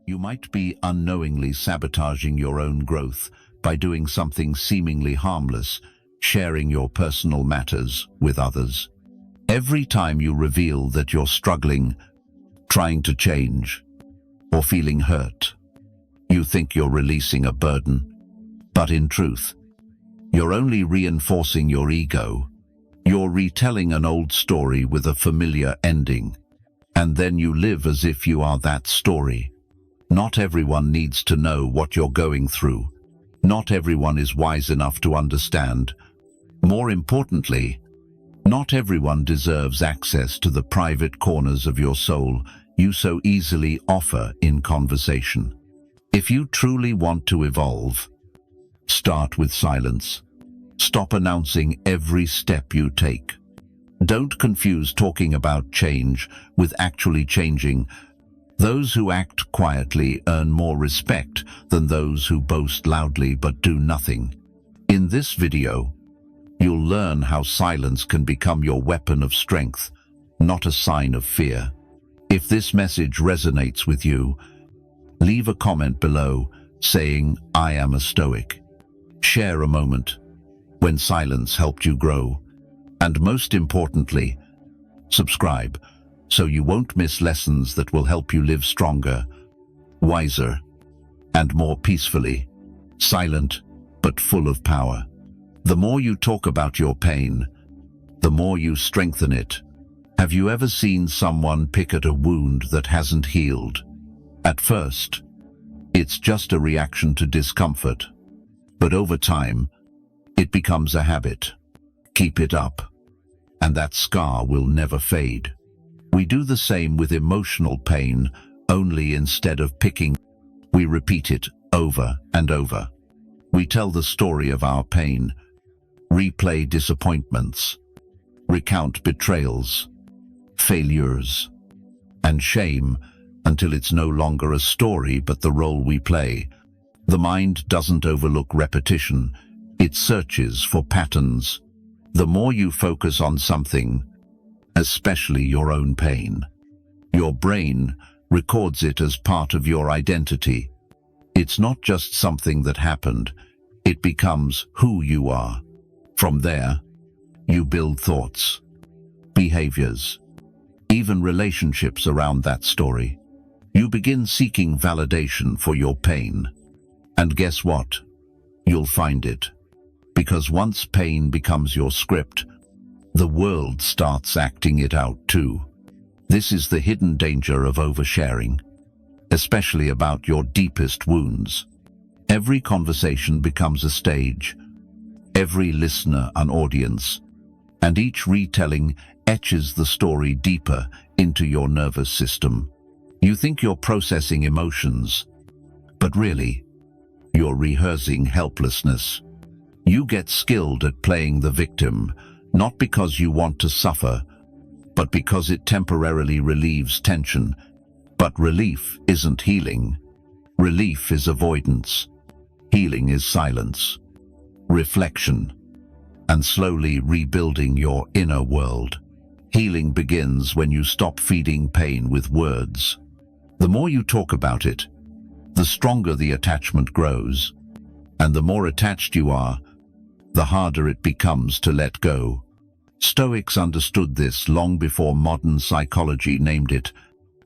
You might be unknowingly sabotaging your own growth by doing something seemingly harmless, sharing your personal matters with others. Every time you reveal that you're struggling, trying to change, or feeling hurt, you think you're releasing a burden. But in truth, you're only reinforcing your ego. You're retelling an old story with a familiar ending, and then you live as if you are that story. Not everyone needs to know what you're going through. Not everyone is wise enough to understand. More importantly, not everyone deserves access to the private corners of your soul you so easily offer in conversation. If you truly want to evolve, start with silence. Stop announcing every step you take. Don't confuse talking about change with actually changing. Those who act quietly earn more respect than those who boast loudly but do nothing. In this video, you'll learn how silence can become your weapon of strength, not a sign of fear. If this message resonates with you, leave a comment below saying, "I am a Stoic." Share a moment when silence helped you grow. And most importantly, subscribe so you won't miss lessons that will help you live stronger, wiser, and more peacefully, silent but full of power. The more you talk about your pain, the more you strengthen it. Have you ever seen someone pick at a wound that hasn't healed? At first, it's just a reaction to discomfort. But over time, it becomes a habit. Keep it up, and that scar will never fade. We do the same with emotional pain, only instead of picking, we repeat it over and over. We tell the story of our pain, replay disappointments, recount betrayals, failures, and shame until it's no longer a story but the role we play. The mind doesn't overlook repetition, it searches for patterns. The more you focus on something, especially your own pain, your brain records it as part of your identity. It's not just something that happened, it becomes who you are. From there, you build thoughts, behaviors, even relationships around that story. You begin seeking validation for your pain. And guess what? You'll find it. Because once pain becomes your script, the world starts acting it out too. This is the hidden danger of oversharing, especially about your deepest wounds. Every conversation becomes a stage, every listener an audience, and each retelling etches the story deeper into your nervous system. You think you're processing emotions, but really, you're rehearsing helplessness. You get skilled at playing the victim, not because you want to suffer, but because it temporarily relieves tension. But relief isn't healing. Relief is avoidance. Healing is silence, reflection, and slowly rebuilding your inner world. Healing begins when you stop feeding pain with words. The more you talk about it, the stronger the attachment grows, and the more attached you are, the harder it becomes to let go. Stoics understood this long before modern psychology named it.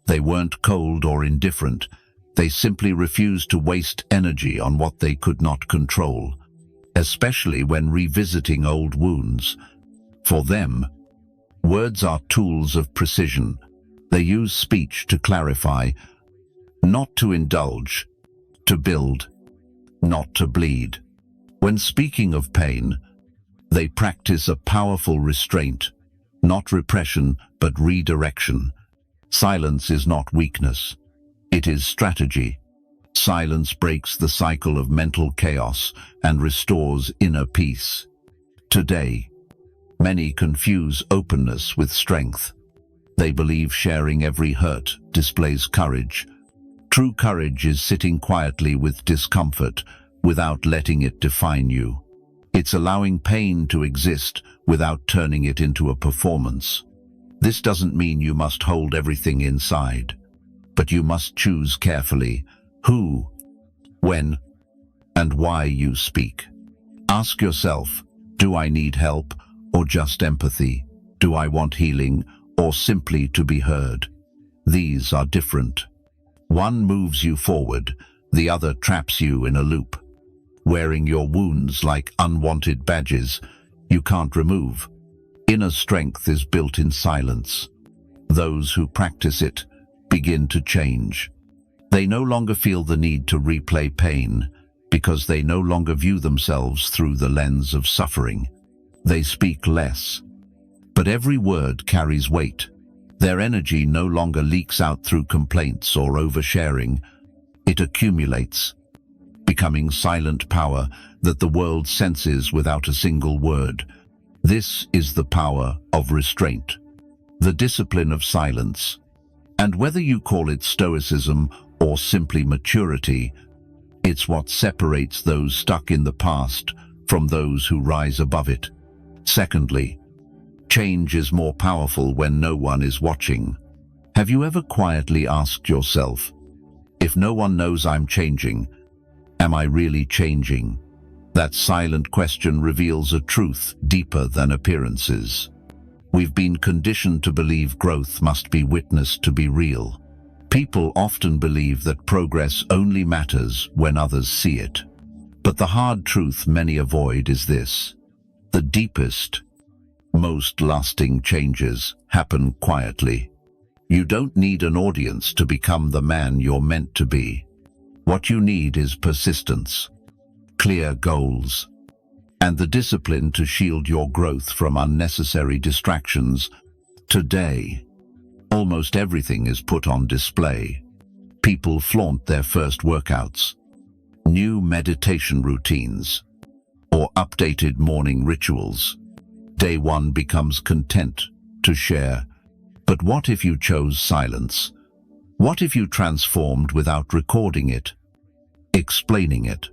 They weren't cold or indifferent. They simply refused to waste energy on what they could not control, especially when revisiting old wounds. For them, words are tools of precision. They use speech to clarify, not to indulge, to build, not to bleed. When speaking of pain, they practice a powerful restraint, not repression, but redirection. Silence is not weakness. It is strategy. Silence breaks the cycle of mental chaos and restores inner peace. Today, many confuse openness with strength. They believe sharing every hurt displays courage. True courage is sitting quietly with discomfort without letting it define you. It's allowing pain to exist without turning it into a performance. This doesn't mean you must hold everything inside. but you must choose carefully who, when, and why you speak. Ask yourself, do I need help or just empathy? Do I want healing or simply to be heard? These are different. One moves you forward, the other traps you in a loop, wearing your wounds like unwanted badges you can't remove. Inner strength is built in silence. Those who practice it begin to change. They no longer feel the need to replay pain because they no longer view themselves through the lens of suffering. They speak less, but every word carries weight. Their energy no longer leaks out through complaints or oversharing. It accumulates, becoming silent power that the world senses without a single word. This is the power of restraint, the discipline of silence. And whether you call it Stoicism or simply maturity, it's what separates those stuck in the past from those who rise above it. Secondly, change is more powerful when no one is watching. Have you ever quietly asked yourself, if no one knows I'm changing, am I really changing? That silent question reveals a truth deeper than appearances. We've been conditioned to believe growth must be witnessed to be real. People often believe that progress only matters when others see it. But the hard truth many avoid is this: the deepest, most lasting changes happen quietly. You don't need an audience to become the man you're meant to be. What you need is persistence, clear goals, and the discipline to shield your growth from unnecessary distractions. Today, almost everything is put on display. People flaunt their first workouts, new meditation routines, or updated morning rituals. Day one becomes content to share. But what if you chose silence? What if you transformed without recording it, explaining it,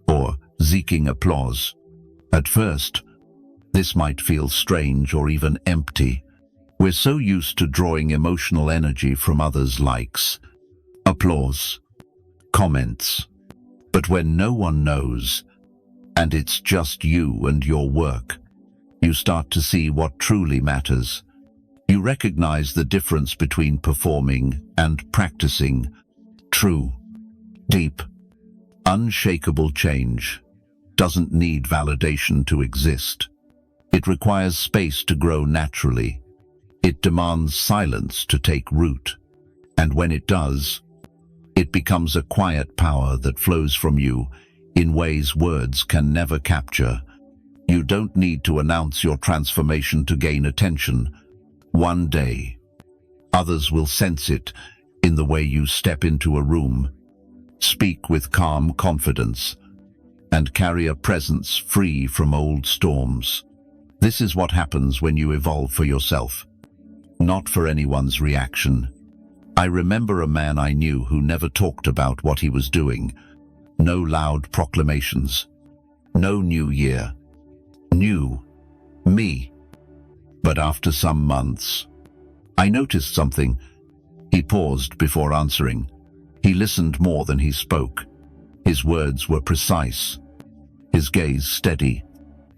or seeking applause? At first, this might feel strange or even empty. We're so used to drawing emotional energy from others' likes, applause, comments. But when no one knows, and it's just you and your work, you start to see what truly matters. You recognize the difference between performing and practicing. True, deep, unshakable change doesn't need validation to exist. It requires space to grow naturally. It demands silence to take root. And when it does, it becomes a quiet power that flows from you in ways words can never capture. You don't need to announce your transformation to gain attention. One day, others will sense it in the way you step into a room, speak with calm confidence, and carry a presence free from old storms. This is what happens when you evolve for yourself, not for anyone's reaction. I remember a man I knew who never talked about what he was doing. No loud proclamations, no new year. New me. But after some months, I noticed something. He paused before answering. He listened more than he spoke. His words were precise, his gaze steady.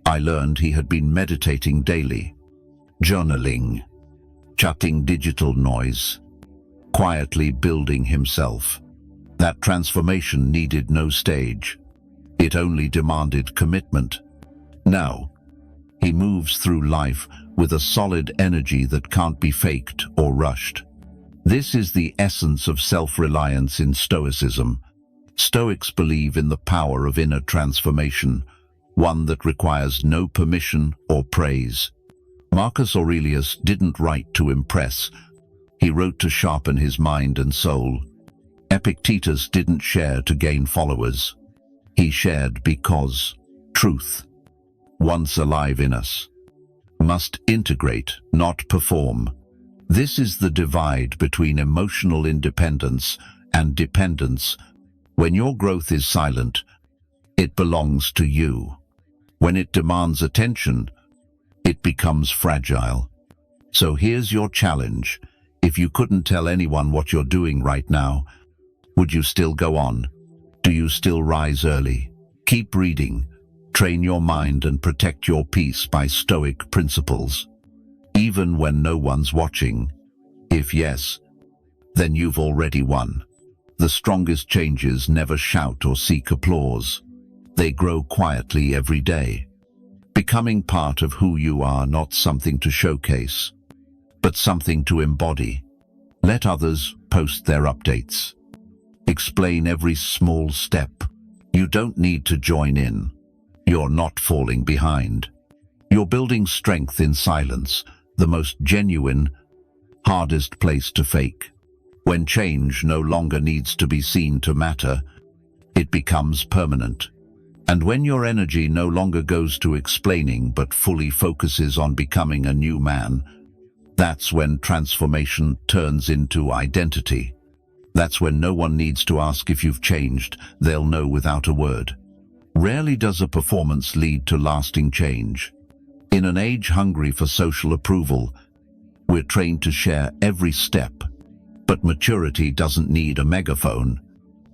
I learned he had been meditating daily, journaling, cutting digital noise, quietly building himself. That transformation needed no stage. It only demanded commitment. Now, he moves through life with a solid energy that can't be faked or rushed. This is the essence of self-reliance in Stoicism. Stoics believe in the power of inner transformation, one that requires no permission or praise. Marcus Aurelius didn't write to impress. He wrote to sharpen his mind and soul. Epictetus didn't share to gain followers. He shared because truth, once alive in us, must integrate, not perform. This is the divide between emotional independence and dependence. When your growth is silent, it belongs to you. When it demands attention, it becomes fragile. So here's your challenge. If you couldn't tell anyone what you're doing right now, would you still go on? Do you still rise early? Keep reading. Train your mind and protect your peace by Stoic principles. Even when no one's watching. If yes, then you've already won. The strongest changes never shout or seek applause. They grow quietly every day, becoming part of who you are, not something to showcase, but something to embody. Let others post their updates. Explain every small step. You don't need to join in. You're not falling behind. You're building strength in silence, the most genuine, hardest place to fake. When change no longer needs to be seen to matter, it becomes permanent. And when your energy no longer goes to explaining but fully focuses on becoming a new man, that's when transformation turns into identity. That's when no one needs to ask if you've changed, they'll know without a word. Rarely does a performance lead to lasting change. In an age hungry for social approval, we're trained to share every step. But maturity doesn't need a megaphone.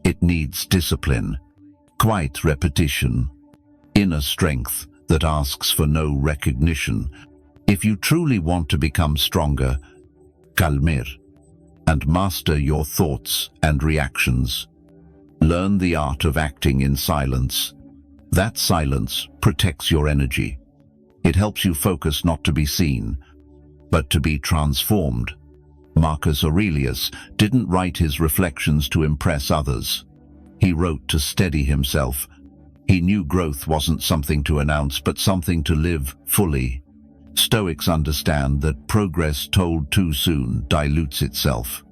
It needs discipline, quiet repetition, inner strength that asks for no recognition. If you truly want to become stronger, calmer, and master your thoughts and reactions, learn the art of acting in silence. That silence protects your energy. It helps you focus not to be seen, but to be transformed. Marcus Aurelius didn't write his reflections to impress others. He wrote to steady himself. He knew growth wasn't something to announce, but something to live fully. Stoics understand that progress told too soon dilutes itself.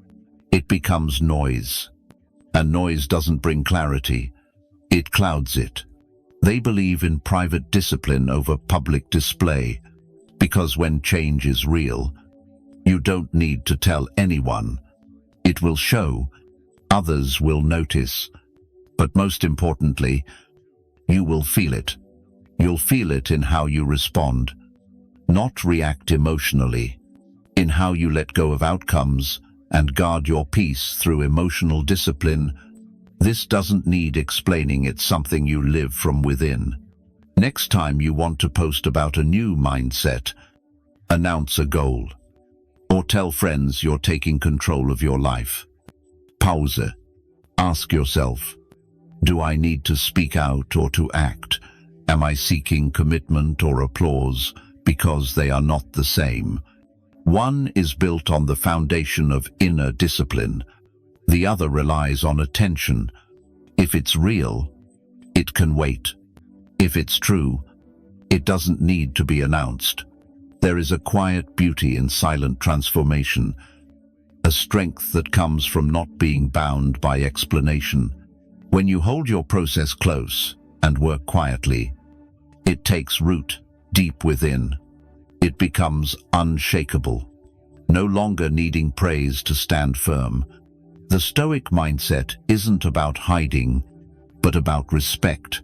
It becomes noise. And noise doesn't bring clarity. It clouds it. They believe in private discipline over public display, because when change is real, you don't need to tell anyone. It will show. Others will notice. But most importantly, you will feel it. You'll feel it in how you respond. Not react emotionally. In how you let go of outcomes and guard your peace through emotional discipline. This doesn't need explaining, it's something you live from within. Next time you want to post about a new mindset, announce a goal, or tell friends you're taking control of your life. Pause. Ask yourself, do I need to speak out or to act? Am I seeking commitment or applause? Because they are not the same. One is built on the foundation of inner discipline. The other relies on attention. If it's real, it can wait. If it's true, it doesn't need to be announced. There is a quiet beauty in silent transformation, a strength that comes from not being bound by explanation. When you hold your process close and work quietly, it takes root deep within. It becomes unshakable, no longer needing praise to stand firm. The Stoic mindset isn't about hiding, but about respect.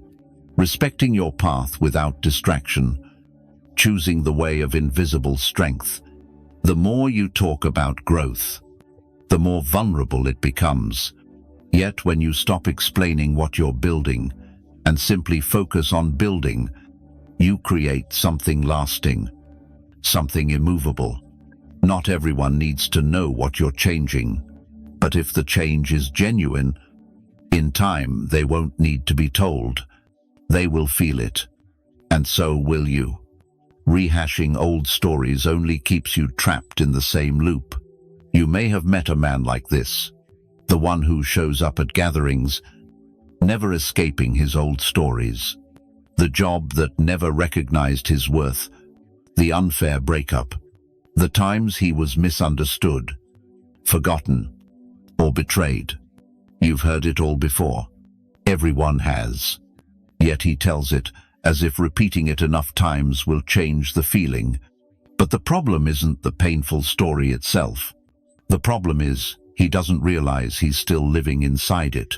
Respecting your path without distraction, choosing the way of invisible strength. The more you talk about growth, the more vulnerable it becomes. Yet when you stop explaining what you're building and simply focus on building, you create something lasting, something immovable. Not everyone needs to know what you're changing, but if the change is genuine, in time they won't need to be told. They will feel it, and so will you. Rehashing old stories only keeps you trapped in the same loop. You may have met a man like this, the one who shows up at gatherings, never escaping his old stories. The job that never recognized his worth, the unfair breakup, the times he was misunderstood, forgotten, or betrayed. You've heard it all before. Everyone has. Yet he tells it as if repeating it enough times will change the feeling. But the problem isn't the painful story itself. The problem is he doesn't realize he's still living inside it,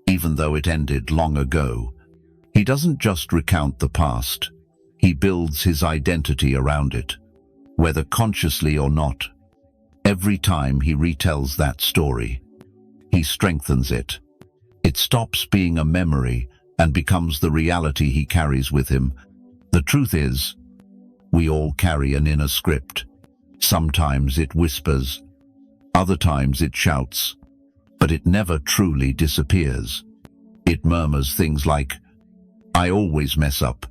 even though it ended long ago. He doesn't just recount the past. He builds his identity around it, whether consciously or not. Every time he retells that story, he strengthens it. It stops being a memory and becomes the reality he carries with him. The truth is, we all carry an inner script. Sometimes it whispers, other times it shouts, but it never truly disappears. It murmurs things like, "I always mess up.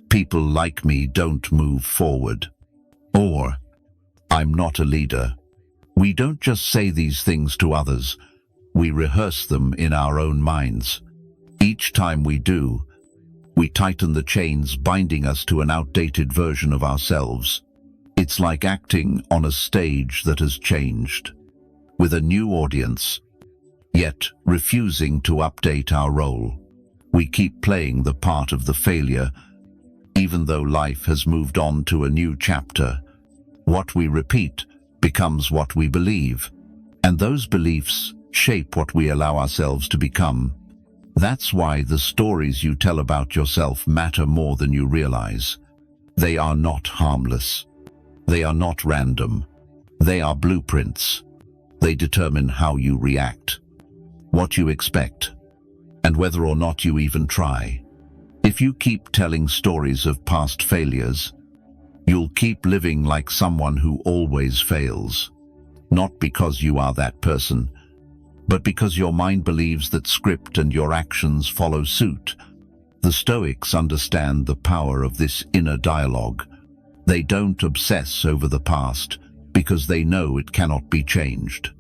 People like me don't move forward." Or, "I'm not a leader." We don't just say these things to others, we rehearse them in our own minds. Each time we do, we tighten the chains binding us to an outdated version of ourselves. It's like acting on a stage that has changed, with a new audience, yet refusing to update our role. We keep playing the part of the failure, even though life has moved on to a new chapter. What we repeat becomes what we believe, and those beliefs shape what we allow ourselves to become. That's why the stories you tell about yourself matter more than you realize. They are not harmless. They are not random. They are blueprints. They determine how you react, what you expect, and whether or not you even try. If you keep telling stories of past failures, you'll keep living like someone who always fails. Not because you are that person, but because your mind believes that script and your actions follow suit. The Stoics understand the power of this inner dialogue. They don't obsess over the past because they know it cannot be changed.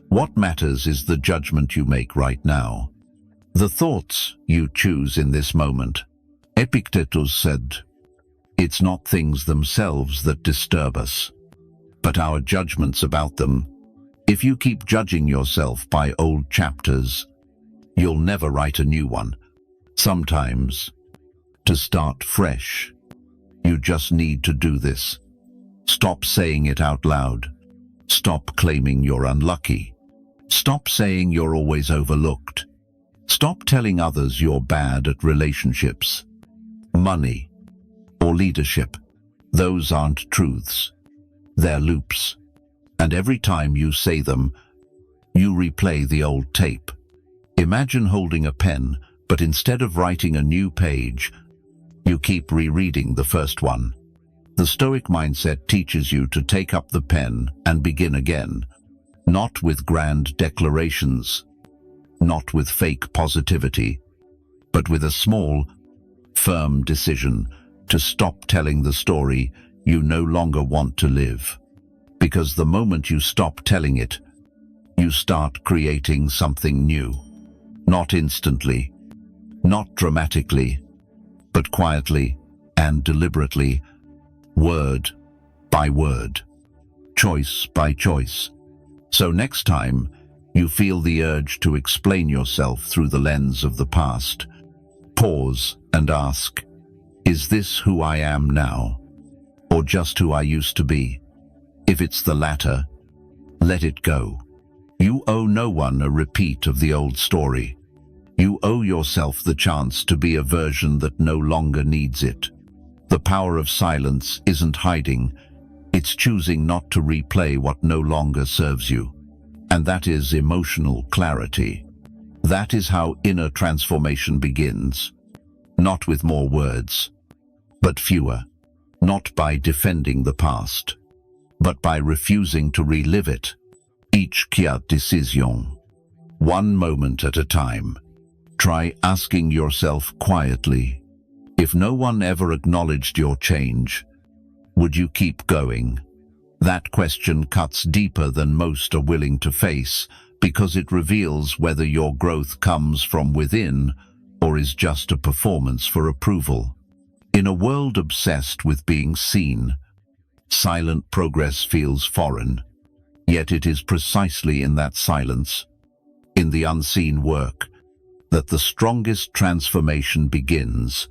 What matters is the judgment you make right now, the thoughts you choose in this moment. Epictetus said, "It's not things themselves that disturb us, but our judgments about them." If you keep judging yourself by old chapters, you'll never write a new one. Sometimes, to start fresh, you just need to do this. Stop saying it out loud. Stop claiming you're unlucky. Stop saying you're always overlooked. Stop telling others you're bad at relationships, money, or leadership. Those aren't truths. They're loops. And every time you say them, you replay the old tape. Imagine holding a pen, but instead of writing a new page, you keep rereading the first one. The Stoic mindset teaches you to take up the pen and begin again, not with grand declarations, not with fake positivity, but with a small, firm decision to stop telling the story you no longer want to live. Because the moment you stop telling it, you start creating something new. Not instantly, not dramatically, but quietly and deliberately, word by word, choice by choice. So next time you feel the urge to explain yourself through the lens of the past, pause and ask, is this who I am now, or just who I used to be? If it's the latter, let it go. You owe no one a repeat of the old story. You owe yourself the chance to be a version that no longer needs it. The power of silence isn't hiding, it's choosing not to replay what no longer serves you. And that is emotional clarity. That is how inner transformation begins. Not with more words, but fewer. Not by defending the past, but by refusing to relive it. Each décision, one moment at a time. Try asking yourself quietly, if no one ever acknowledged your change, would you keep going? That question cuts deeper than most are willing to face, because it reveals whether your growth comes from within or is just a performance for approval. In a world obsessed with being seen, silent progress feels foreign, yet it is precisely in that silence, in the unseen work, that the strongest transformation begins.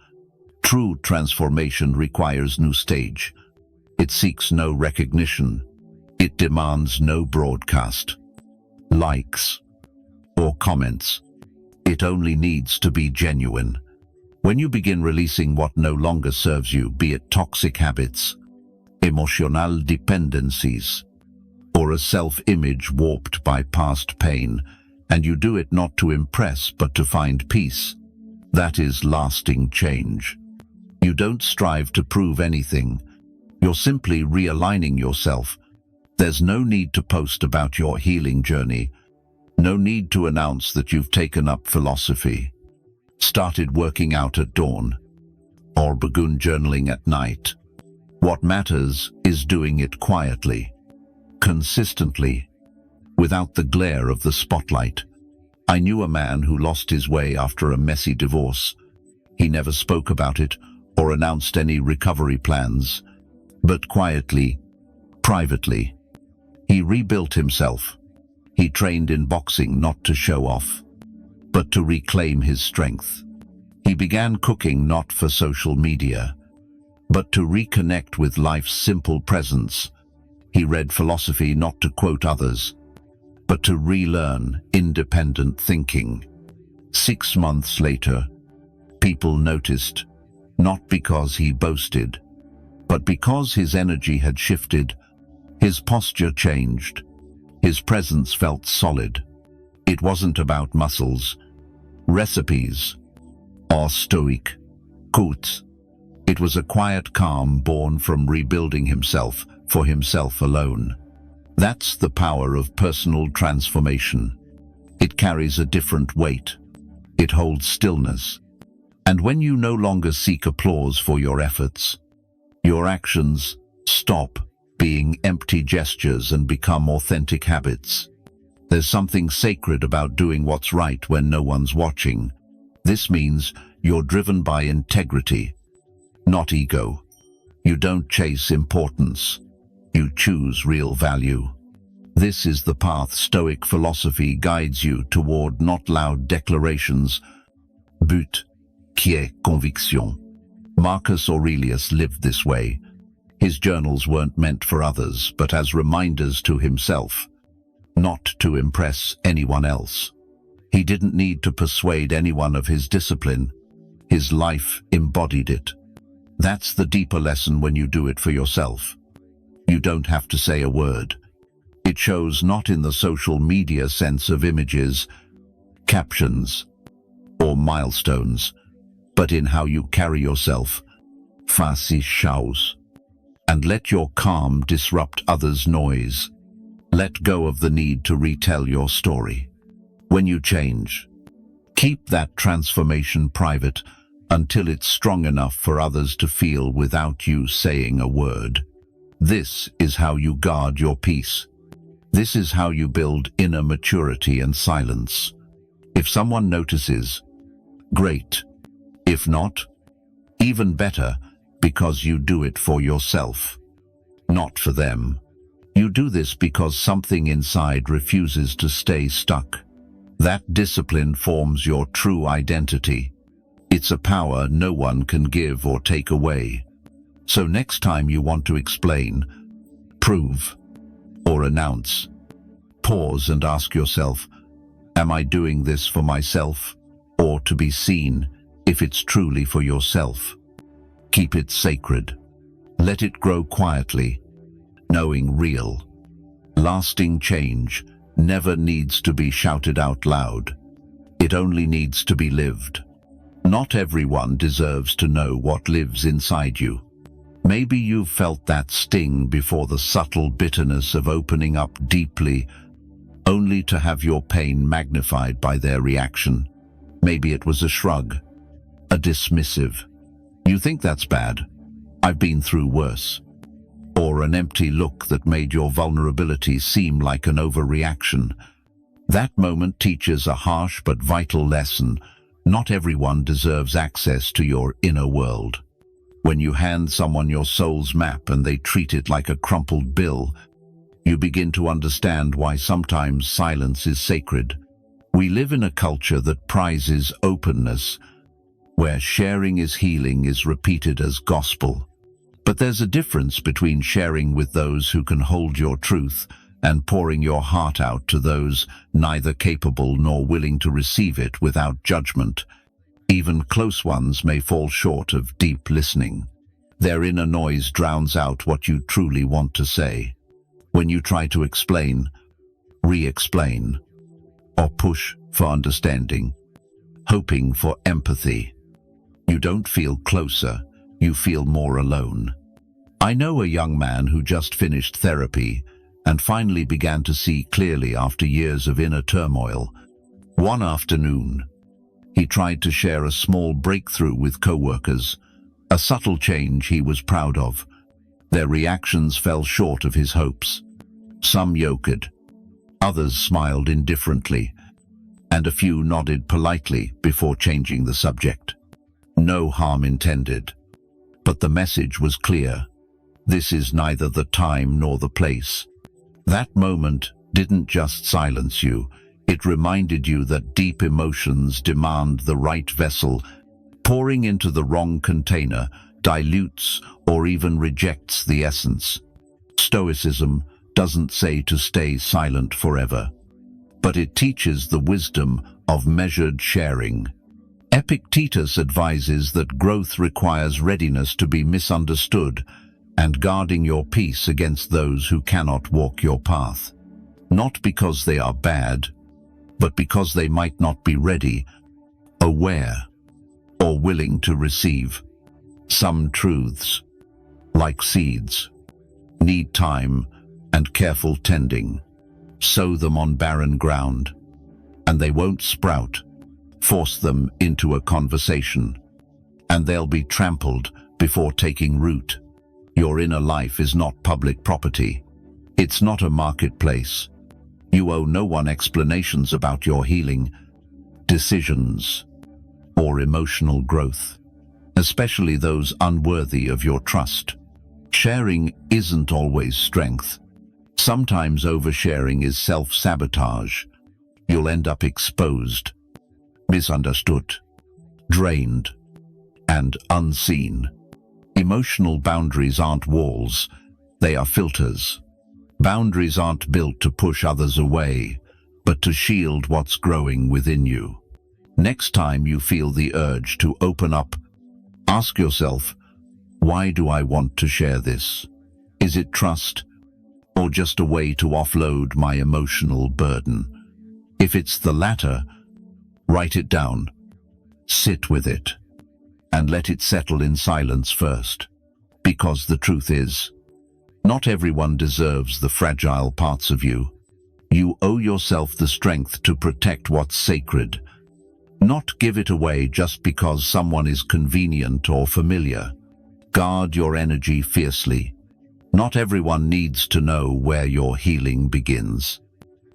True transformation requires no stage. It seeks no recognition. It demands no broadcast, likes, or comments. It only needs to be genuine. When you begin releasing what no longer serves you, be it toxic habits, emotional dependencies, or a self-image warped by past pain, and you do it not to impress but to find peace. That is lasting change. You don't strive to prove anything. You're simply realigning yourself. There's no need to post about your healing journey. No need to announce that you've taken up philosophy, started working out at dawn, or begun journaling at night. What matters is doing it quietly, consistently, without the glare of the spotlight. I knew a man who lost his way after a messy divorce. He never spoke about it or announced any recovery plans, but quietly, privately, he rebuilt himself. He trained in boxing not to show off, but to reclaim his strength. He began cooking not for social media, but to reconnect with life's simple presence. He read philosophy not to quote others, but to relearn independent thinking. 6 months later, people noticed, not because he boasted, but because his energy had shifted. His posture changed. His presence felt solid. It wasn't about muscles, recipes, or Stoic quotes. It was a quiet calm born from rebuilding himself for himself alone. That's the power of personal transformation. It carries a different weight. It holds stillness. And when you no longer seek applause for your efforts, your actions stop being empty gestures and become authentic habits. There's something sacred about doing what's right when no one's watching. This means you're driven by integrity, not ego. You don't chase importance. You choose real value. This is the path Stoic philosophy guides you toward, not loud declarations, but qui est conviction. Marcus Aurelius lived this way. His journals weren't meant for others, but as reminders to himself, not to impress anyone else. He didn't need to persuade anyone of his discipline. His life embodied it. That's the deeper lesson when you do it for yourself. You don't have to say a word. It shows not in the social media sense of images, captions, or milestones, but in how you carry yourself. Face chaos. And let your calm disrupt others' noise. Let go of the need to retell your story. When you change, keep that transformation private until it's strong enough for others to feel without you saying a word. This is how you guard your peace. This is how you build inner maturity and silence. If someone notices, great. If not, even better, because you do it for yourself, not for them. You do this because something inside refuses to stay stuck. That discipline forms your true identity. It's a power no one can give or take away. So next time you want to explain, prove, or announce, pause and ask yourself, am I doing this for myself or to be seen? If it's truly for yourself, keep it sacred. Let it grow quietly, knowing real, lasting change never needs to be shouted out loud. It only needs to be lived. Not everyone deserves to know what lives inside you. Maybe you've felt that sting before, the subtle bitterness of opening up deeply, only to have your pain magnified by their reaction. Maybe it was a shrug, a dismissive, "You think that's bad? I've been through worse." Or an empty look that made your vulnerability seem like an overreaction. That moment teaches a harsh but vital lesson. Not everyone deserves access to your inner world. When you hand someone your soul's map and they treat it like a crumpled bill, you begin to understand why sometimes silence is sacred. We live in a culture that prizes openness, where sharing is healing is repeated as gospel. But there's a difference between sharing with those who can hold your truth and pouring your heart out to those neither capable nor willing to receive it without judgment. Even close ones may fall short of deep listening. Their inner noise drowns out what you truly want to say. When you try to explain, re-explain, or push for understanding, hoping for empathy, you don't feel closer, you feel more alone. I know a young man who just finished therapy and finally began to see clearly after years of inner turmoil. One afternoon, he tried to share a small breakthrough with co-workers, a subtle change he was proud of. Their reactions fell short of his hopes. Some yokered, others smiled indifferently, and a few nodded politely before changing the subject. No harm intended, but the message was clear. This is neither the time nor the place. That moment didn't just silence you, it reminded you that deep emotions demand the right vessel. Pouring into the wrong container dilutes or even rejects the essence. Stoicism doesn't say to stay silent forever, but it teaches the wisdom of measured sharing. Epictetus advises that growth requires readiness to be misunderstood and guarding your peace against those who cannot walk your path. Not because they are bad, but because they might not be ready, aware, or willing to receive. Some truths, like seeds, need time and careful tending. Sow them on barren ground, and they won't sprout. Force them into a conversation, and they'll be trampled before taking root. Your inner life is not public property. It's not a marketplace. You owe no one explanations about your healing, decisions, or emotional growth, especially those unworthy of your trust. Sharing isn't always strength. Sometimes oversharing is self-sabotage. You'll end up exposed, misunderstood, drained, and unseen. Emotional boundaries aren't walls, they are filters. Boundaries aren't built to push others away, but to shield what's growing within you. Next time you feel the urge to open up, ask yourself, why do I want to share this? Is it trust, or just a way to offload my emotional burden? If it's the latter, write it down, sit with it, and let it settle in silence first. Because the truth is, not everyone deserves the fragile parts of you. You owe yourself the strength to protect what's sacred, not give it away just because someone is convenient or familiar. Guard your energy fiercely. Not everyone needs to know where your healing begins.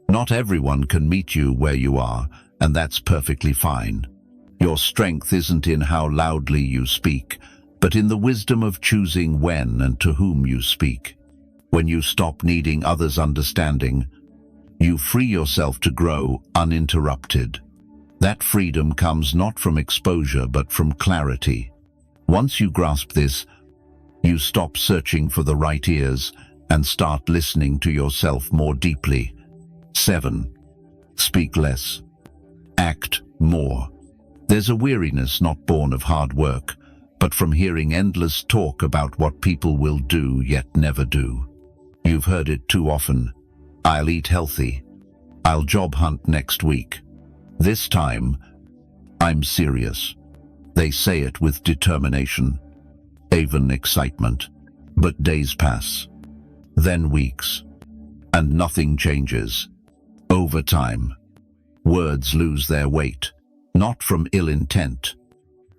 Not everyone can meet you where you are, and that's perfectly fine. Your strength isn't in how loudly you speak, but in the wisdom of choosing when and to whom you speak. When you stop needing others' understanding, you free yourself to grow uninterrupted. That freedom comes not from exposure but from clarity. Once you grasp this, you stop searching for the right ears and start listening to yourself more deeply. 7. Speak less. Act more. There's a weariness not born of hard work, but from hearing endless talk about what people will do yet never do. You've heard it too often. I'll eat healthy. I'll job hunt next week. This time, I'm serious. They say it with determination, even excitement. But days pass, then weeks, and nothing changes. Over time, words lose their weight, not from ill intent,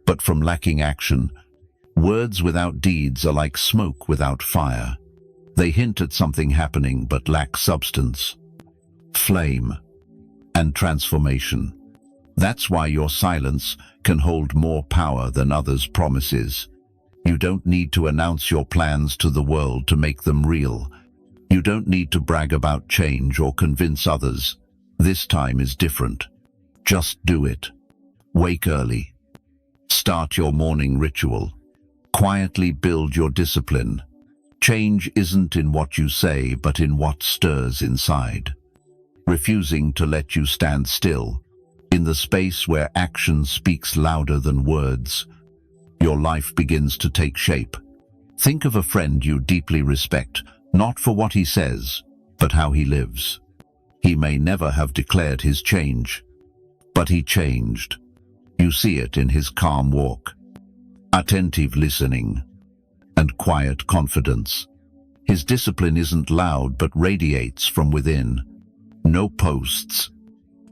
but from lacking action. Words without deeds are like smoke without fire. They hint at something happening but lack substance, flame, and transformation. That's why your silence can hold more power than others' promises. You don't need to announce your plans to the world to make them real. You don't need to brag about change or convince others. This time is different. Just do it. Wake early. Start your morning ritual. Quietly build your discipline. Change isn't in what you say, but in what stirs inside. Refusing to let you stand still, in the space where action speaks louder than words, your life begins to take shape. Think of a friend you deeply respect, not for what he says, but how he lives. He may never have declared his change, but he changed. You see it in his calm walk, attentive listening, and quiet confidence. His discipline isn't loud but radiates from within. No posts,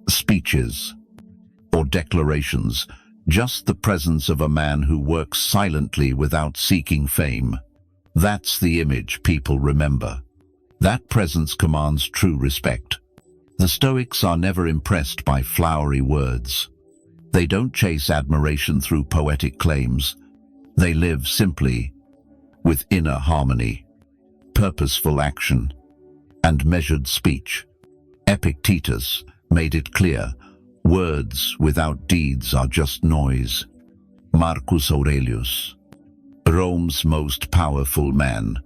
speeches, or declarations, just the presence of a man who works silently without seeking fame. That's the image people remember. That presence commands true respect. The Stoics are never impressed by flowery words. They don't chase admiration through poetic claims. They live simply, with inner harmony, purposeful action, and measured speech. Epictetus made it clear, words without deeds are just noise. Marcus Aurelius, Rome's most powerful man,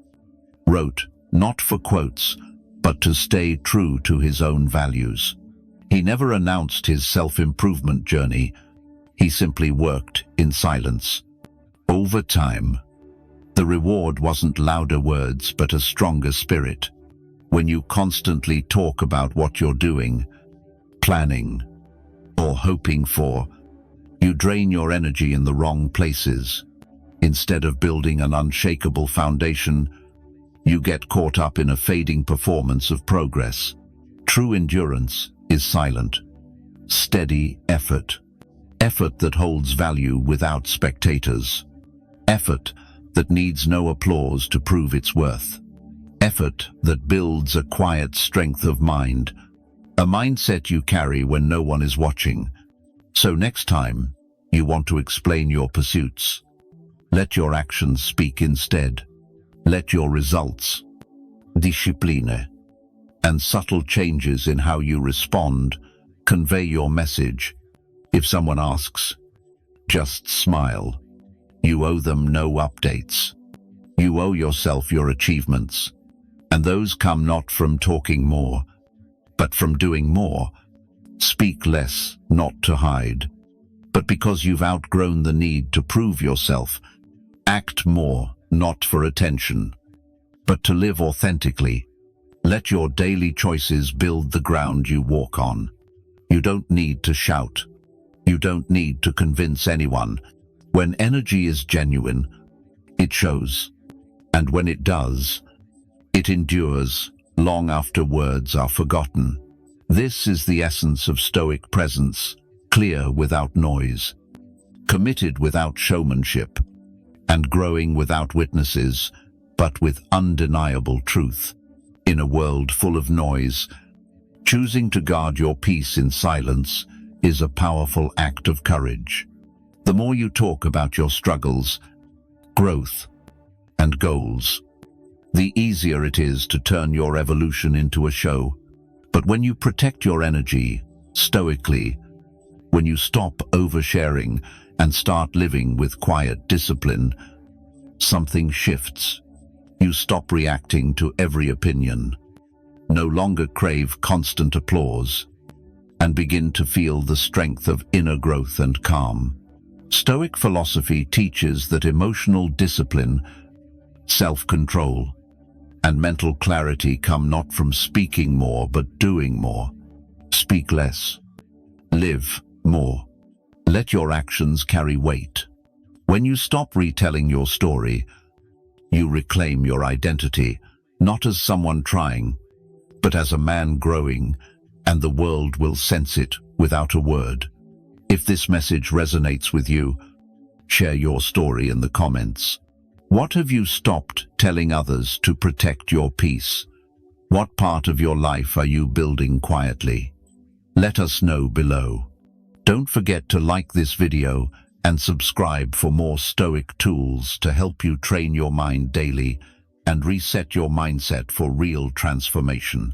wrote not for quotes, but to stay true to his own values. He never announced his self-improvement journey. He simply worked in silence. Over time, the reward wasn't louder words, but a stronger spirit. When you constantly talk about what you're doing, planning, or hoping for, you drain your energy in the wrong places. Instead of building an unshakable foundation, you get caught up in a fading performance of progress. True endurance is silent, steady effort. Effort that holds value without spectators. Effort that needs no applause to prove its worth. Effort that builds a quiet strength of mind, a mindset you carry when no one is watching. So next time you want to explain your pursuits, let your actions speak instead. Let your results, discipline, and subtle changes in how you respond convey your message. If someone asks, just smile. You owe them no updates. You owe yourself your achievements. And those come not from talking more, but from doing more. Speak less, not to hide, but because you've outgrown the need to prove yourself. Act more, not for attention, but to live authentically. Let your daily choices build the ground you walk on. You don't need to shout. You don't need to convince anyone. When energy is genuine, it shows. And when it does, it endures long after words are forgotten. This is the essence of Stoic presence, clear without noise, committed without showmanship, and growing without witnesses, but with undeniable truth. In a world full of noise, choosing to guard your peace in silence is a powerful act of courage. The more you talk about your struggles, growth, and goals, the easier it is to turn your evolution into a show. But when you protect your energy stoically, when you stop oversharing and start living with quiet discipline, something shifts. You stop reacting to every opinion, no longer crave constant applause, and begin to feel the strength of inner growth and calm. Stoic philosophy teaches that emotional discipline, self-control, and mental clarity come not from speaking more but doing more. Speak less. Live more. Let your actions carry weight. When you stop retelling your story, you reclaim your identity, not as someone trying, but as a man growing, and the world will sense it without a word. If this message resonates with you, share your story in the comments. What have you stopped telling others to protect your peace? What part of your life are you building quietly? Let us know below. Don't forget to like this video and subscribe for more Stoic tools to help you train your mind daily and reset your mindset for real transformation.